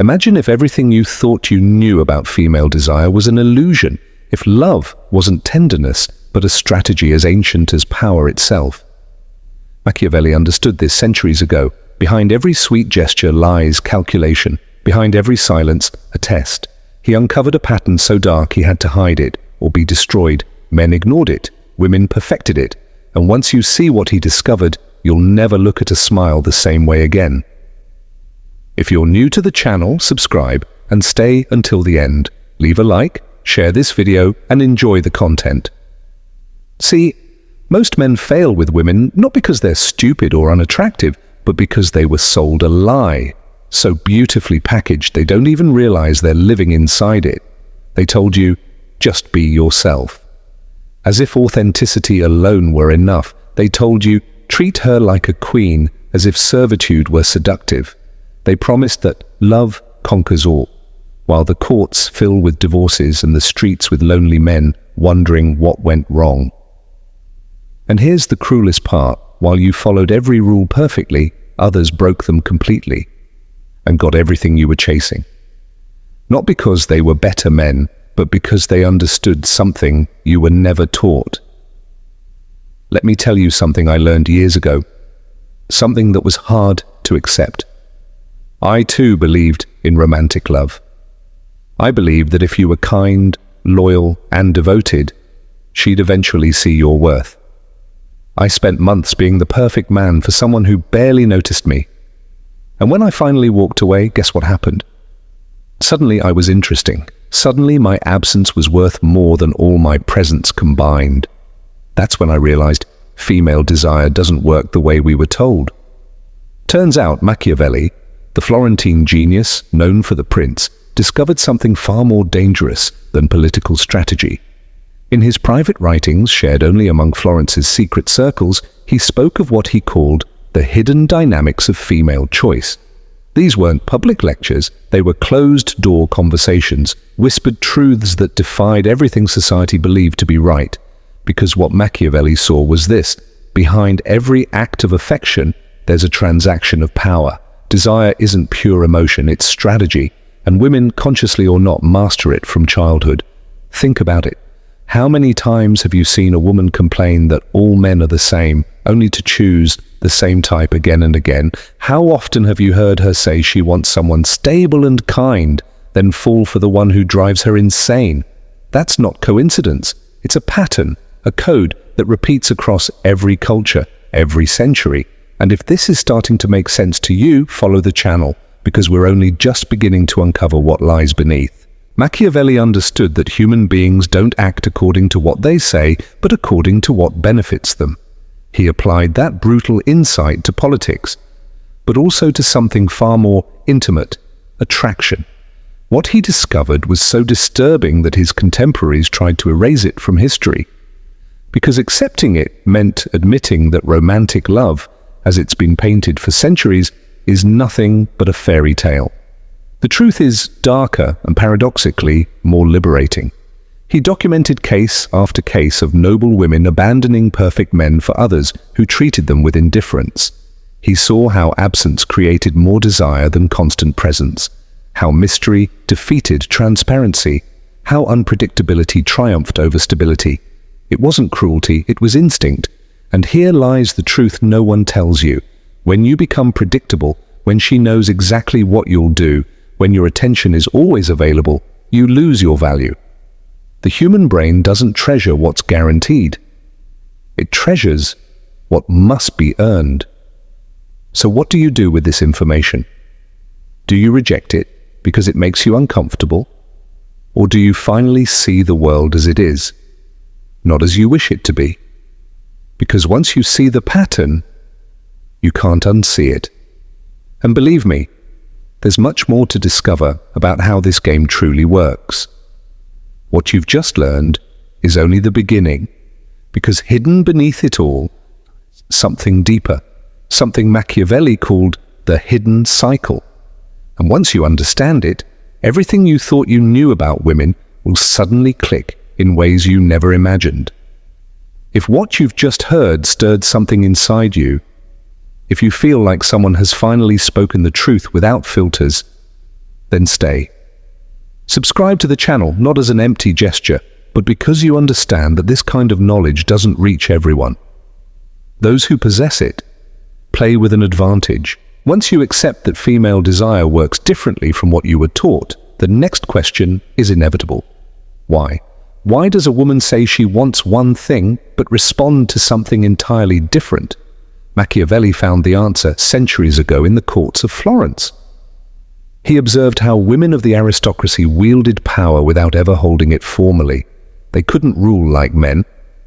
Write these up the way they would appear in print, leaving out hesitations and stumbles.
Imagine if everything you thought you knew about female desire was an illusion, if love wasn't tenderness, but a strategy as ancient as power itself. Machiavelli understood this centuries ago. Behind every sweet gesture lies calculation. Behind every silence, a test. He uncovered a pattern so dark he had to hide it, or be destroyed. Men ignored it. Women perfected it. And once you see what he discovered, you'll never look at a smile the same way again. If you're new to the channel, subscribe and stay until the end. Leave a like, share this video, and enjoy the content. See, most men fail with women not because they're stupid or unattractive, but because they were sold a lie, so beautifully packaged they don't even realize they're living inside it. They told you, just be yourself. As if authenticity alone were enough, they told you, treat her like a queen, as if servitude were seductive. They promised that love conquers all, while the courts fill with divorces and the streets with lonely men wondering what went wrong. And here's the cruelest part. While you followed every rule perfectly, others broke them completely and got everything you were chasing. Not because they were better men, but because they understood something you were never taught. Let me tell you something I learned years ago, something that was hard to accept. I too believed in romantic love. I believed that if you were kind, loyal, and devoted, she'd eventually see your worth. I spent months being the perfect man for someone who barely noticed me. And when I finally walked away, guess what happened? Suddenly I was interesting. Suddenly my absence was worth more than all my presence combined. That's when I realized female desire doesn't work the way we were told. Turns out Machiavelli, the Florentine genius known for The Prince, discovered something far more dangerous than political strategy. In his private writings, shared only among Florence's secret circles, he spoke of what he called the hidden dynamics of female choice. These weren't public lectures, they were closed-door conversations, whispered truths that defied everything society believed to be right. Because what Machiavelli saw was this: behind every act of affection, there's a transaction of power. Desire isn't pure emotion, it's strategy, and women, consciously or not, master it from childhood. Think about it. How many times have you seen a woman complain that all men are the same, only to choose the same type again and again? How often have you heard her say she wants someone stable and kind, then fall for the one who drives her insane? That's not coincidence. It's a pattern, a code that repeats across every culture, every century. And if this is starting to make sense to you, follow the channel, because we're only just beginning to uncover what lies beneath. Machiavelli understood that human beings don't act according to what they say, but according to what benefits them. He applied that brutal insight to politics, but also to something far more intimate: attraction. What he discovered was so disturbing that his contemporaries tried to erase it from history. Because accepting it meant admitting that romantic love, as it's been painted for centuries, is nothing but a fairy tale. The truth is darker and paradoxically more liberating. He documented case after case of noble women abandoning perfect men for others who treated them with indifference. He saw how absence created more desire than constant presence, how mystery defeated transparency, how unpredictability triumphed over stability. It wasn't cruelty, it was instinct. And here lies the truth no one tells you. When you become predictable, when she knows exactly what you'll do, when your attention is always available, you lose your value. The human brain doesn't treasure what's guaranteed. It treasures what must be earned. So what do you do with this information? Do you reject it because it makes you uncomfortable? Or do you finally see the world as it is, not as you wish it to be? Because once you see the pattern, you can't unsee it. And believe me, there's much more to discover about how this game truly works. What you've just learned is only the beginning, because hidden beneath it all, something deeper, something Machiavelli called the hidden cycle. And once you understand it, everything you thought you knew about women will suddenly click in ways you never imagined. If what you've just heard stirred something inside you, if you feel like someone has finally spoken the truth without filters, then stay. Subscribe to the channel not as an empty gesture, but because you understand that this kind of knowledge doesn't reach everyone. Those who possess it play with an advantage. Once you accept that female desire works differently from what you were taught, the next question is inevitable. Why? Why does a woman say she wants one thing but respond to something entirely different? Machiavelli found the answer centuries ago in the courts of Florence. He observed how women of the aristocracy wielded power without ever holding it formally. They couldn't rule like men,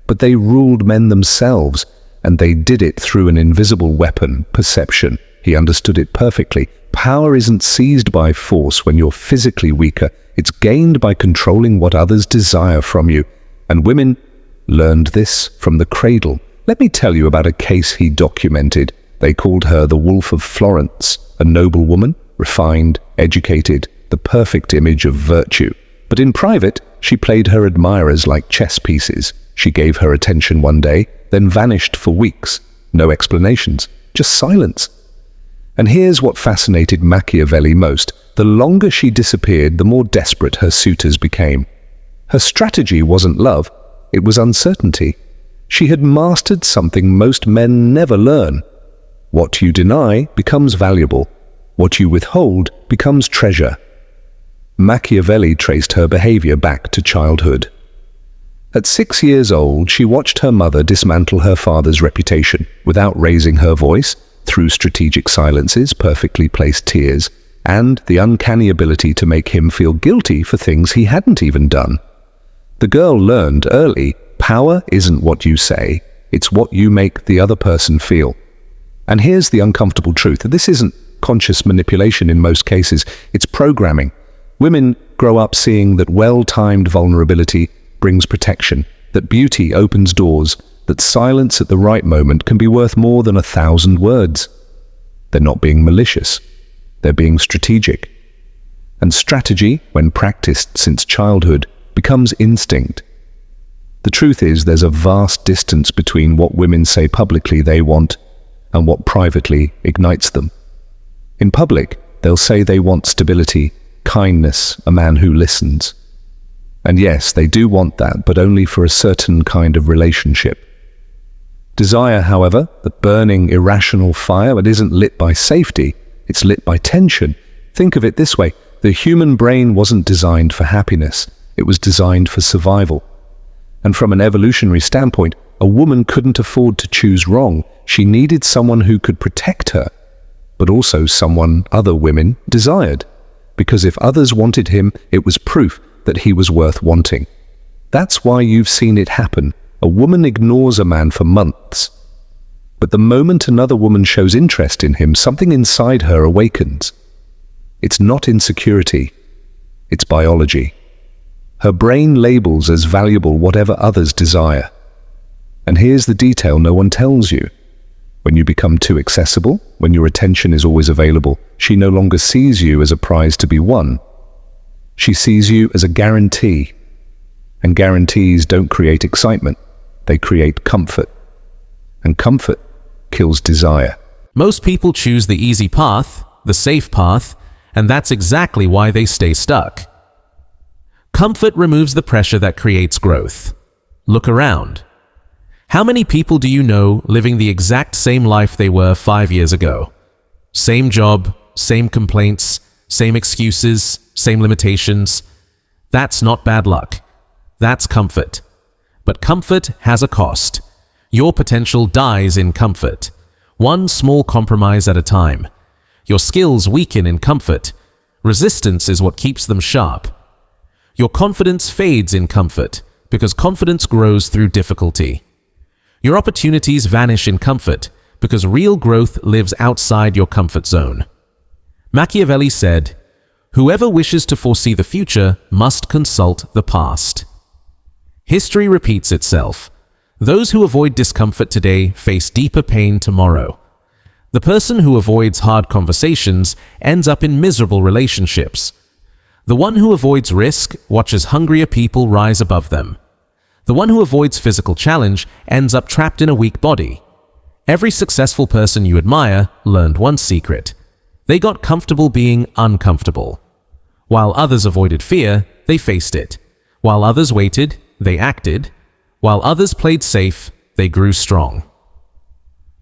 but they ruled men themselves, and they did it through an invisible weapon, perception. He understood it perfectly. Power isn't seized by force when you're physically weaker. It's gained by controlling what others desire from you. And women learned this from the cradle. Let me tell you about a case he documented. They called her the Wolf of Florence, a noble woman, refined, educated, the perfect image of virtue. But in private, she played her admirers like chess pieces. She gave her attention one day, then vanished for weeks. No explanations, just silence. And here's what fascinated Machiavelli most. The longer she disappeared, the more desperate her suitors became. Her strategy wasn't love, it was uncertainty. She had mastered something most men never learn. What you deny becomes valuable. What you withhold becomes treasure. Machiavelli traced her behavior back to childhood. At 6 years old, she watched her mother dismantle her father's reputation without raising her voice, through strategic silences, perfectly placed tears, and the uncanny ability to make him feel guilty for things he hadn't even done. The girl learned early, power isn't what you say, it's what you make the other person feel. And here's the uncomfortable truth. This isn't conscious manipulation in most cases, it's programming. Women grow up seeing that well-timed vulnerability brings protection, that beauty opens doors, that silence at the right moment can be worth more than 1,000 words. They're not being malicious, they're being strategic. And strategy, when practiced since childhood, becomes instinct. The truth is, there's a vast distance between what women say publicly they want and what privately ignites them. In public, they'll say they want stability, kindness, a man who listens. And yes, they do want that, but only for a certain kind of relationship. Desire, however, the burning, irrational fire, it isn't lit by safety, it's lit by tension. Think of it this way, the human brain wasn't designed for happiness, it was designed for survival. And from an evolutionary standpoint, a woman couldn't afford to choose wrong. She needed someone who could protect her, but also someone other women desired. Because if others wanted him, it was proof that he was worth wanting. That's why you've seen it happen. A woman ignores a man for months. But the moment another woman shows interest in him, something inside her awakens. It's not insecurity, it's biology. Her brain labels as valuable whatever others desire. And here's the detail no one tells you. When you become too accessible, when your attention is always available, she no longer sees you as a prize to be won. She sees you as a guarantee. And guarantees don't create excitement, they create comfort. And comfort kills desire. Most people choose the easy path, the safe path, and that's exactly why they stay stuck. Comfort removes the pressure that creates growth. Look around. How many people do you know living the exact same life they were 5 years ago? Same job, same complaints, same excuses, same limitations. That's not bad luck. That's comfort. But comfort has a cost. Your potential dies in comfort. One small compromise at a time. Your skills weaken in comfort. Resistance is what keeps them sharp. Your confidence fades in comfort because confidence grows through difficulty. Your opportunities vanish in comfort because real growth lives outside your comfort zone. Machiavelli said, "Whoever wishes to foresee the future must consult the past." History repeats itself. Those who avoid discomfort today face deeper pain tomorrow. The person who avoids hard conversations ends up in miserable relationships. The one who avoids risk watches hungrier people rise above them. The one who avoids physical challenge ends up trapped in a weak body. Every successful person you admire learned one secret. They got comfortable being uncomfortable. While others avoided fear, they faced it. While others waited, they acted. While others played safe, they grew strong.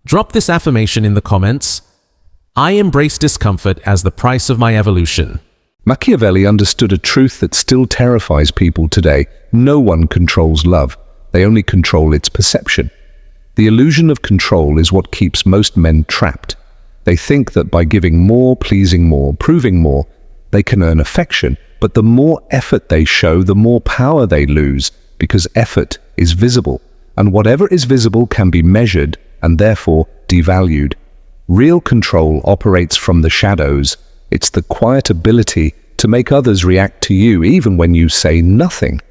Drop this affirmation in the comments. I embrace discomfort as the price of my evolution. Machiavelli understood a truth that still terrifies people today. No one controls love. They only control its perception. The illusion of control is what keeps most men trapped. They think that by giving more, pleasing more, proving more, they can earn affection. But the more effort they show, the more power they lose, because effort is visible. And whatever is visible can be measured and therefore devalued. Real control operates from the shadows. It's the quiet ability to make others react to you even when you say nothing.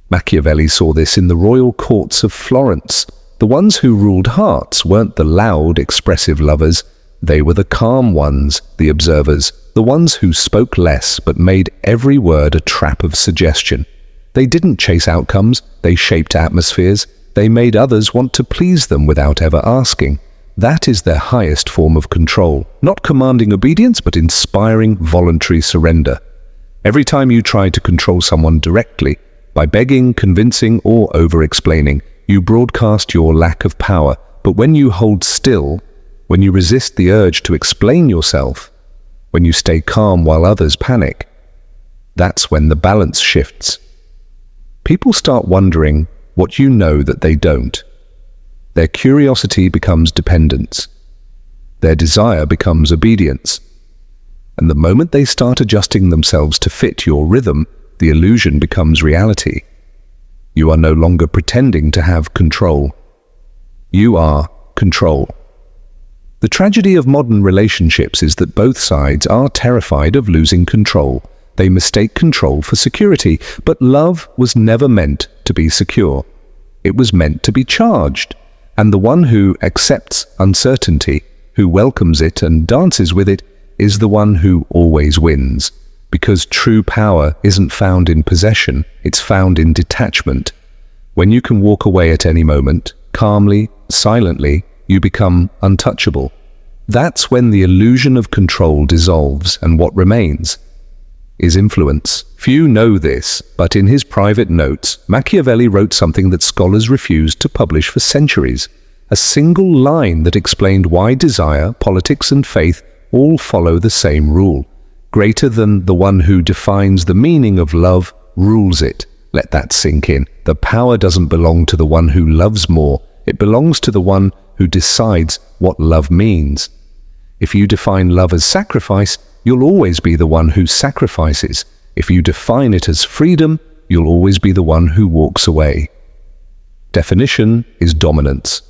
Machiavelli saw this in the royal courts of Florence. The ones who ruled hearts weren't the loud, expressive lovers. They were the calm ones, the observers, the ones who spoke less but made every word a trap of suggestion. They didn't chase outcomes, they shaped atmospheres. They made others want to please them without ever asking. That is their highest form of control, not commanding obedience, but inspiring voluntary surrender. Every time you try to control someone directly, by begging, convincing, or over-explaining, you broadcast your lack of power. But when you hold still, when you resist the urge to explain yourself, when you stay calm while others panic, that's when the balance shifts. People start wondering what you know that they don't. Their curiosity becomes dependence. Their desire becomes obedience. And the moment they start adjusting themselves to fit your rhythm, the illusion becomes reality. You are no longer pretending to have control. You are control. The tragedy of modern relationships is that both sides are terrified of losing control. They mistake control for security, but love was never meant to be secure. It was meant to be charged. And the one who accepts uncertainty, who welcomes it and dances with it, is the one who always wins. Because true power isn't found in possession, it's found in detachment. When you can walk away at any moment, calmly, silently, you become untouchable. That's when the illusion of control dissolves, and what remains is influence. Few know this, but in his private notes, Machiavelli wrote something that scholars refused to publish for centuries. A single line that explained why desire, politics, and faith all follow the same rule. Greater than the one who defines the meaning of love rules it. Let that sink in. The power doesn't belong to the one who loves more. It belongs to the one who decides what love means. If you define love as sacrifice, you'll always be the one who sacrifices. If you define it as freedom, you'll always be the one who walks away. Definition is dominance.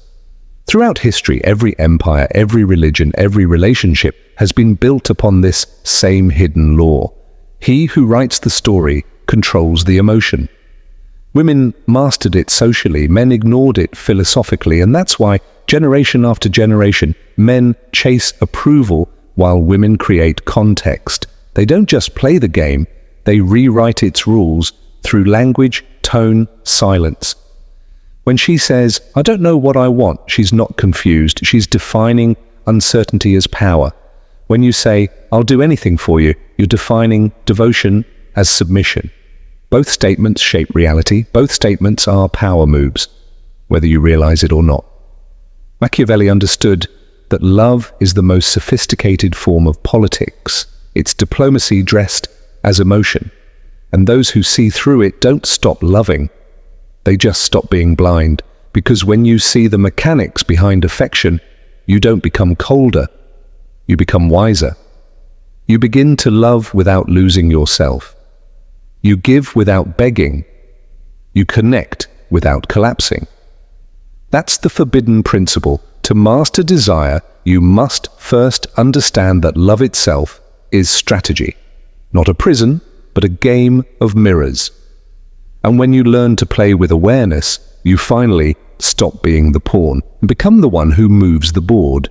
Throughout history, every empire, every religion, every relationship has been built upon this same hidden law. He who writes the story controls the emotion. Women mastered it socially, men ignored it philosophically, and that's why, generation after generation, men chase approval while women create context. They don't just play the game, they rewrite its rules through language, tone, silence. When she says, "I don't know what I want," she's not confused. She's defining uncertainty as power. When you say, "I'll do anything for you," you're defining devotion as submission. Both statements shape reality. Both statements are power moves, whether you realize it or not. Machiavelli understood that love is the most sophisticated form of politics. It's diplomacy dressed as emotion. And those who see through it don't stop loving. They just stop being blind. Because when you see the mechanics behind affection, you don't become colder. You become wiser. You begin to love without losing yourself. You give without begging. You connect without collapsing. That's the forbidden principle. To master desire, you must first understand that love itself is strategy. Not a prison, but a game of mirrors. And when you learn to play with awareness, you finally stop being the pawn and become the one who moves the board.